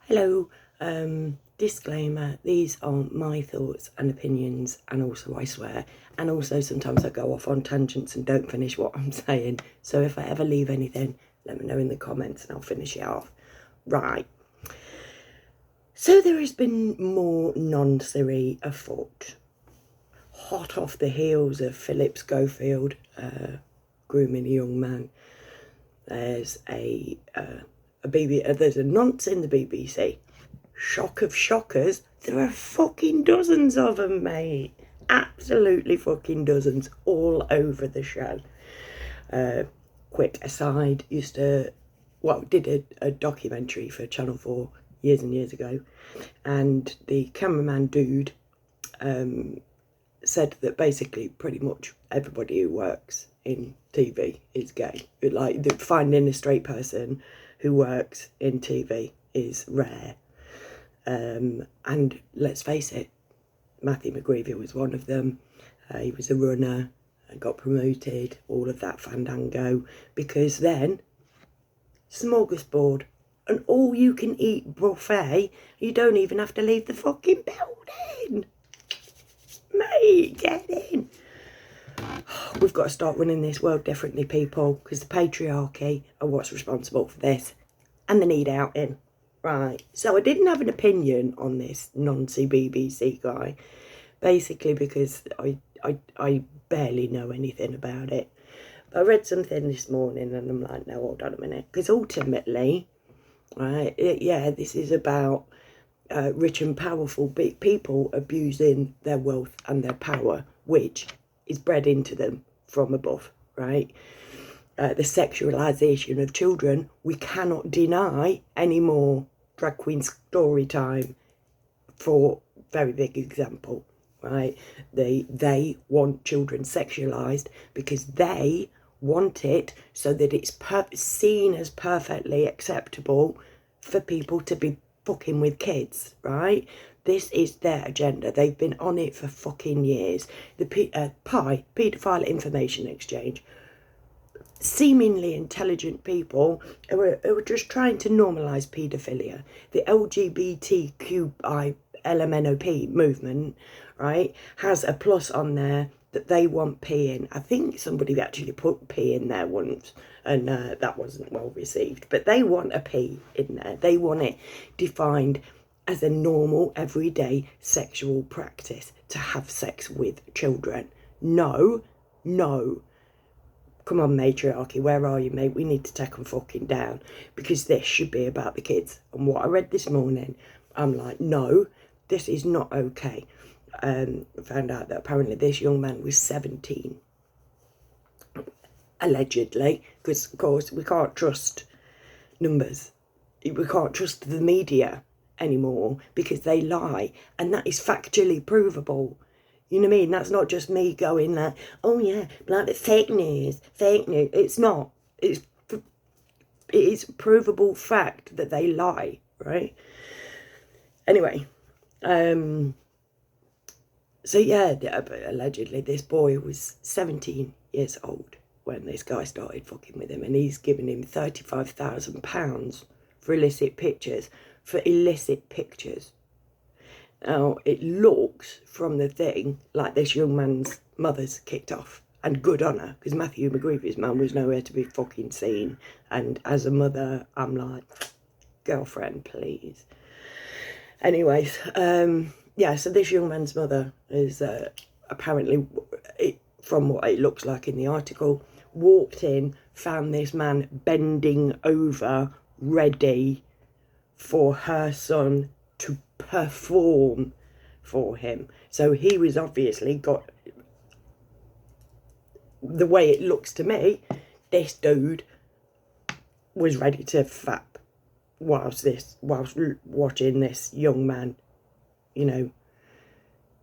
Hello, disclaimer, these are my thoughts and opinions, and also I swear, and also sometimes I go off on tangents and don't finish what I'm saying, so if I ever leave anything, let me know in the comments and I'll finish it off. Right, so there has been more nonsense afoot, hot off the heels of Philip Schofield grooming a young man. There's there's a nonce in the BBC. Shock of shockers, there are fucking dozens of them, mate. Absolutely fucking dozens, all over the show. Quick aside, did a documentary for Channel 4 years and years ago, and the cameraman dude said that basically pretty much everybody who works in TV is gay. Like, finding a straight person who works in TV is rare. And let's face it, Matthew McGreevy was one of them. He was a runner and got promoted, all of that fandango, because then smorgasbord, an all-you-can-eat buffet. You don't even have to leave the fucking building. Mate, get in. We've got to start running this world differently, people, because the patriarchy are what's responsible for this, and the need out in. Right, so I didn't have an opinion on this noncy BBC guy, basically because I barely know anything about it. But I read something this morning and I'm like, no, hold on a minute, because ultimately, right, this is about rich and powerful people abusing their wealth and their power, which is bred into them from above, right? The sexualization of children, we cannot deny anymore. Drag queen story time, for very big example, right? They want children sexualized because they want it so that it's seen as perfectly acceptable for people to be fucking with kids, right? This is their agenda. They've been on it for fucking years. The paedophile information exchange, seemingly intelligent people who are just trying to normalise paedophilia. The LGBTQI LMNOP movement, right, has a plus on there that they want P in. I think somebody actually put P in there once, and that wasn't well received. But they want a P in there. They want it defined as a normal, everyday sexual practice to have sex with children. No. Come on, matriarchy, where are you, mate? We need to take them fucking down, because this should be about the kids. And what I read this morning, I'm like, no, this is not okay. I found out that apparently this young man was 17, allegedly, because of course we can't trust numbers. We can't trust the media anymore because they lie, and that is factually provable. You know what I mean? That's not just me going like, oh yeah, like fake news. It's not. It is provable fact that they lie, right? Anyway, so yeah, allegedly this boy was 17 years old when this guy started fucking with him, and he's given him £35,000 for illicit pictures. Now, it looks from the thing like this young man's mother's kicked off, and good on her, because Matthew McGreevy's mum was nowhere to be fucking seen. And as a mother, I'm like, girlfriend, please. Anyways, so this young man's mother is apparently, from what it looks like in the article, walked in, found this man bending over, ready for her son to perform for him. So he was obviously got, the way it looks to me, this dude was ready to fap whilst watching this young man,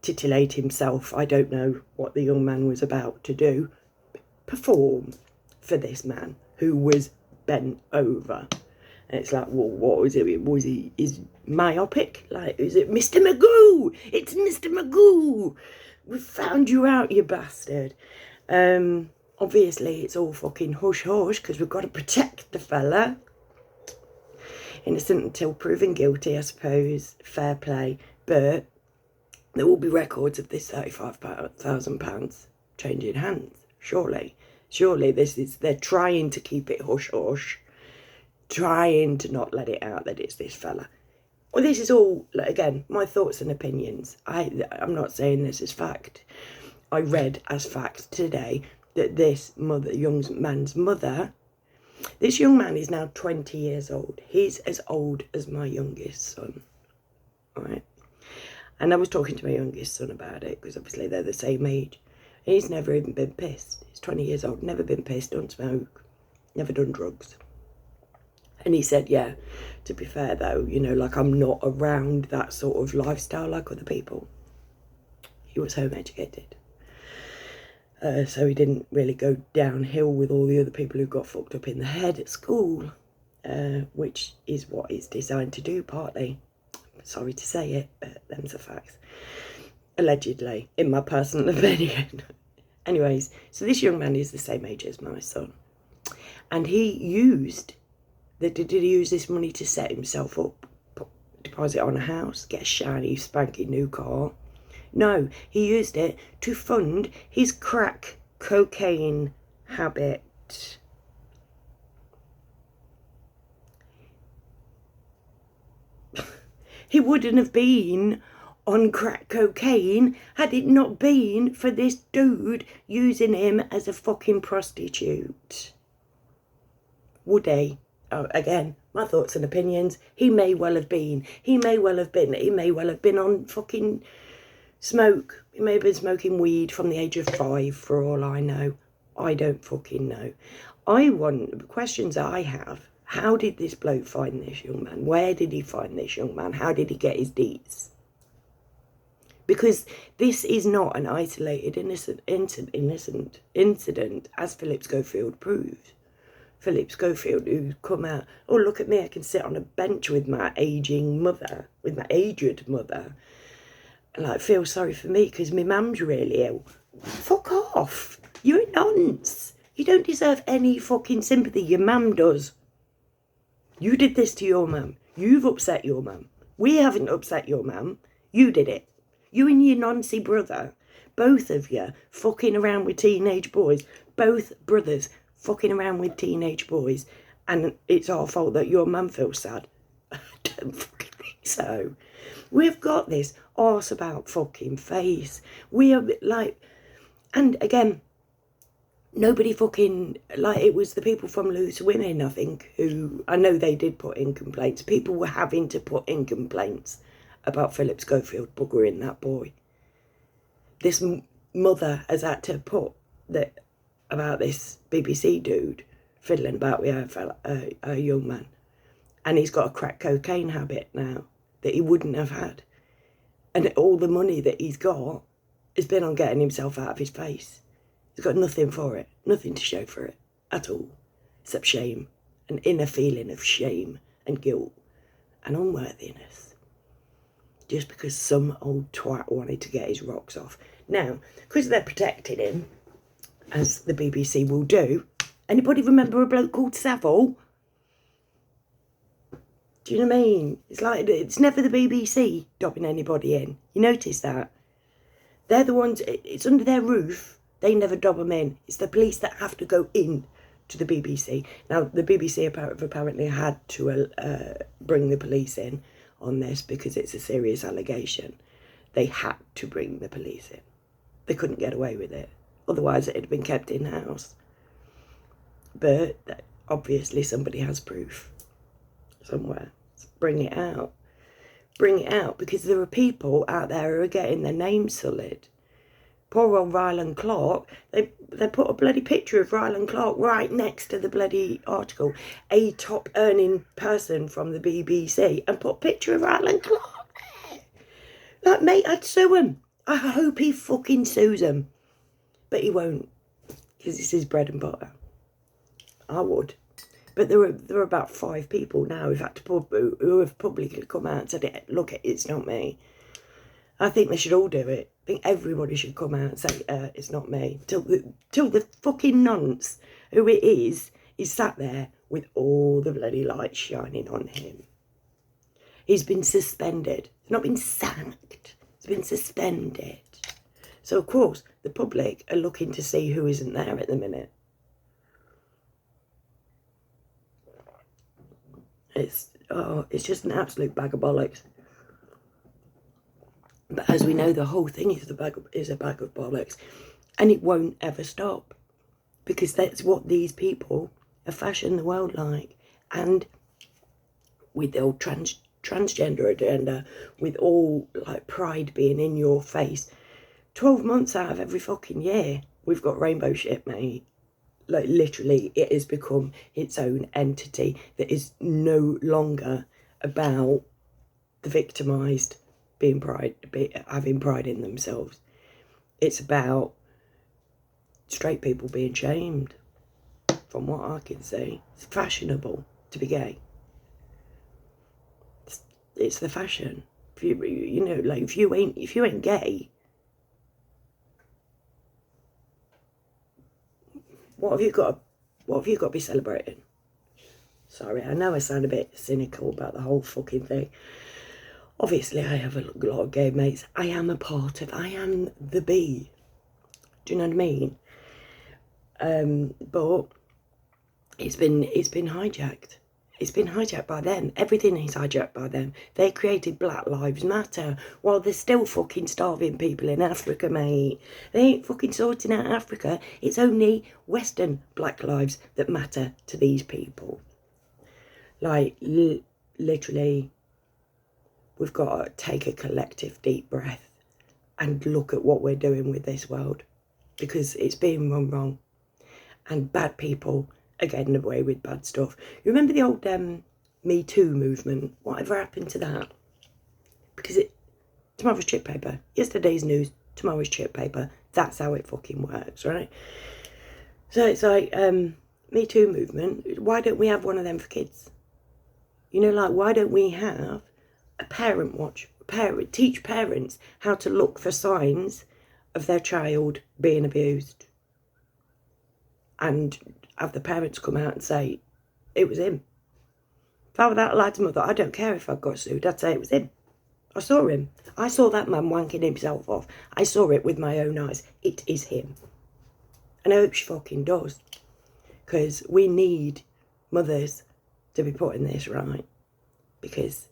titillate himself. I don't know what the young man was about to do. Perform for this man who was bent over. And it's like, well, what was it? Is myopic? Like, is it Mr. Magoo? It's Mr. Magoo. We found you out, you bastard. Obviously, it's all fucking hush-hush because we've got to protect the fella. Innocent until proven guilty, I suppose. Fair play. But there will be records of this £35,000 changing hands. Surely. Surely they're trying to keep it hush-hush. Trying to not let it out that it's this fella. Well, this is all, again, my thoughts and opinions. I'm not saying this is fact. I read as fact today that this young man's mother, this young man is now 20 years old. He's as old as my youngest son, right? And I was talking to my youngest son about it, because obviously they're the same age. And he's never even been pissed. He's 20 years old, never been pissed, don't smoke, never done drugs. And he said, yeah, to be fair though, you know, like I'm not around that sort of lifestyle like other people. He was home educated. So he didn't really go downhill with all the other people who got fucked up in the head at school, which is what it's designed to do partly. Sorry to say it, but them's the facts. Allegedly, in my personal opinion. Anyways, so this young man is the same age as my son. And did he use this money to set himself up, deposit on a house, get a shiny, spanky new car? No, he used it to fund his crack cocaine habit. He wouldn't have been on crack cocaine had it not been for this dude using him as a fucking prostitute. Would he? Oh, again, my thoughts and opinions. He may well have been. He may well have been on fucking smoke. He may have been smoking weed from the age of 5, for all I know. I don't fucking know. Questions I have. How did this bloke find this young man? Where did he find this young man? How did he get his deets? Because this is not an isolated incident, as Philip Schofield proved. Philip Schofield, who's come out, oh, look at me, I can sit on a bench with my aged mother. And like, feel sorry for me because my mum's really ill. Fuck off. You're a nonce. You don't deserve any fucking sympathy. Your mum does. You did this to your mum. You've upset your mum. We haven't upset your mum. You did it. You and your noncy brother, both of you, fucking around with teenage boys. Both brothers fucking around with teenage boys. And it's our fault that your mum feels sad. I don't fucking think so. We've got this arse about fucking face. We are like, and again, nobody fucking, like, it was the people from Loose Women, I think, who, I know they did put in complaints. People were having to put in complaints about Philip Schofield buggering that boy. This mother has had to put that about this BBC dude fiddling about with a young man. And he's got a crack cocaine habit now that he wouldn't have had. And all the money that he's got has been on getting himself out of his face. He's got nothing for it, nothing to show for it at all, except shame, an inner feeling of shame and guilt and unworthiness. Just because some old twat wanted to get his rocks off. Now, because they're protecting him, as the BBC will do, anybody remember a bloke called Savile? Do you know what I mean? It's like, it's never the BBC dobbing anybody in. You notice that? They're the ones, it's under their roof. They never dob them in. It's the police that have to go in to the BBC. Now, the BBC have apparently had to bring the police in on this because it's a serious allegation. They had to bring the police in. They couldn't get away with it. Otherwise, it had been kept in-house. But obviously somebody has proof somewhere. So bring it out. Bring it out, because there are people out there who are getting their names sullied. Poor old Ryland Clark, they put a bloody picture of Ryland Clark right next to the bloody article. A top earning person from the BBC, and put a picture of Ryland Clark there. Like, mate, I'd sue him. I hope he fucking sues him. But he won't, because it's his bread and butter. I would. But there are about 5 people now who have publicly come out and said, look, it's not me. I think they should all do it. I think everybody should come out and say, it's not me. Till the fucking nonce who it is sat there with all the bloody lights shining on him. He's been suspended. He's not been sacked. He's been suspended. So, of course, the public are looking to see who isn't there at the minute. It's just an absolute bag of bollocks. But as we know, the whole thing is a bag of bollocks. And it won't ever stop. Because that's what these people have fashioned the world like. And with their transgender agenda, with all like pride being in your face, 12 months out of every fucking year, we've got rainbow shit, mate. Like, literally, it has become its own entity that is no longer about the victimised having pride in themselves. It's about straight people being shamed, from what I can see. It's fashionable to be gay. It's the fashion. If you ain't gay, what have you got to be celebrating? Sorry, I know I sound a bit cynical about the whole fucking thing. Obviously, I have a lot of gay mates. I am the bee. Do you know what I mean? But it's been hijacked. It's been hijacked by them. Everything is hijacked by them. They created Black Lives Matter while there's still fucking starving people in Africa, mate. They ain't fucking sorting out Africa. It's only Western Black lives that matter to these people. Like, literally, we've got to take a collective deep breath and look at what we're doing with this world. Because it's being run wrong. And bad people are getting away with bad stuff. You remember the old Me Too movement? Whatever happened to that? Because tomorrow's chip paper. Yesterday's news, tomorrow's chip paper. That's how it fucking works, right? So it's like, Me Too movement. Why don't we have one of them for kids? You know, like, why don't we have a parent watch? Teach parents how to look for signs of their child being abused. And have the parents come out and say, it was him. If I were that lad's mother, I don't care if I got sued, I'd say it was him. I saw him. I saw that man wanking himself off. I saw it with my own eyes. It is him. And I hope she fucking does. Because we need mothers to be putting this right. Because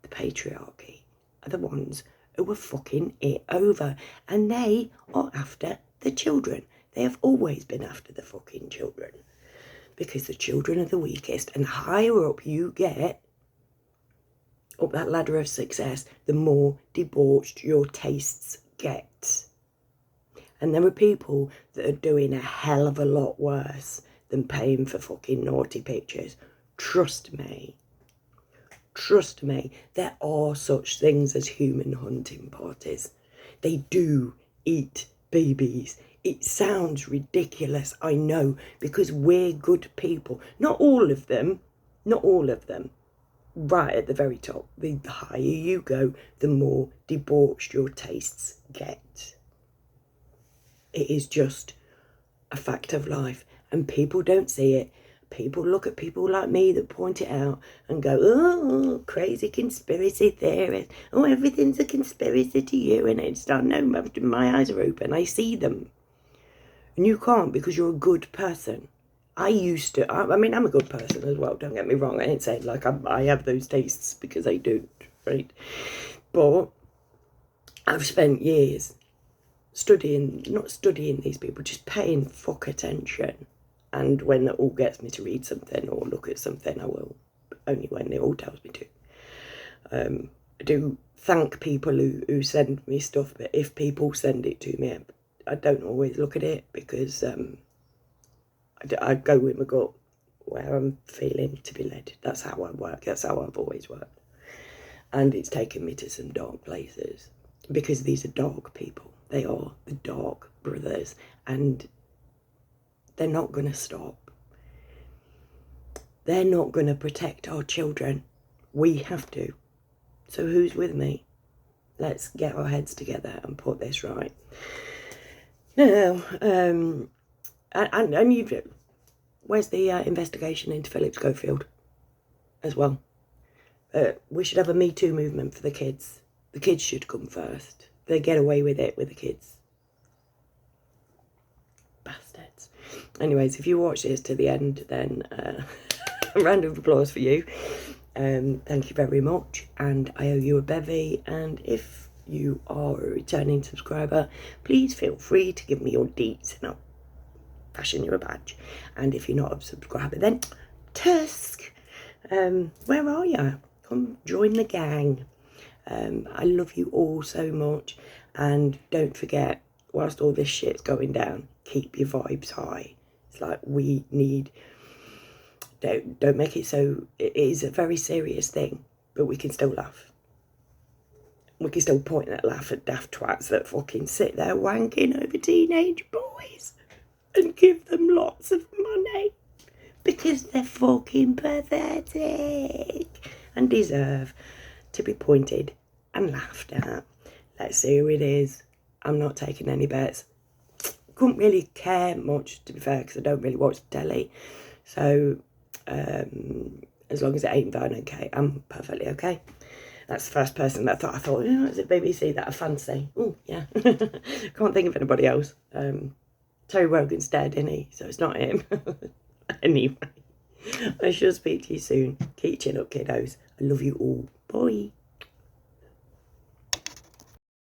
the patriarchy are the ones who are fucking it over. And they are after the children. They have always been after the fucking children. Because the children are the weakest. And the higher up you get, up that ladder of success, the more debauched your tastes get. And there are people that are doing a hell of a lot worse than paying for fucking naughty pictures. Trust me. Trust me. There are such things as human hunting parties. They do eat babies. It sounds ridiculous, I know, because we're good people. Not all of them. Right at the very top. The higher you go, the more debauched your tastes get. It is just a fact of life. And people don't see it. People look at people like me that point it out and go, oh, crazy conspiracy theorist. Oh, everything's a conspiracy to you. And it's done. No, my eyes are open. I see them. And you can't because you're a good person. I mean, I'm a good person as well, don't get me wrong. I ain't saying like I have those tastes because I don't, right? But I've spent years not studying these people, just paying fuck attention. And when it all gets me to read something or look at something, I will, only when it all tells me to. I do thank people who send me stuff, but if people send it to me, I don't always look at it because I go with my gut where I'm feeling to be led. That's how I work. That's how I've always worked. And it's taken me to some dark places because these are dark people. They are the dark brothers and they're not going to stop. They're not going to protect our children. We have to. So who's with me? Let's get our heads together and put this right. Now, and where's the investigation into Philip Schofield as well? We should have a Me Too movement for the kids. The kids should come first. They get away with it with the kids. Bastards. Anyways, if you watch this to the end, then a round of applause for you. Thank you very much. And I owe you a bevy. And if you are a returning subscriber, please feel free to give me your deets and I'll fashion you a badge. And if you're not a subscriber, then Tusk, where are you? Come join the gang. I love you all so much, and don't forget, whilst all this shit's going down, keep your vibes high. It's like we need, don't make it so, it is a very serious thing, but we can still laugh. We can still point and laugh at daft twats that fucking sit there wanking over teenage boys and give them lots of money because they're fucking pathetic and deserve to be pointed and laughed at. Let's see who it is. I'm not taking any bets. Couldn't really care much, to be fair, because I don't really watch telly. So as long as it ain't Vernon Kay, I'm perfectly okay. That's the first person that I thought, is it BBC that I fancy? Oh, yeah. Can't think of anybody else. Terry Wogan's dead, isn't he? So it's not him. Anyway, I shall speak to you soon. Keep your chin up, kiddos. I love you all. Bye.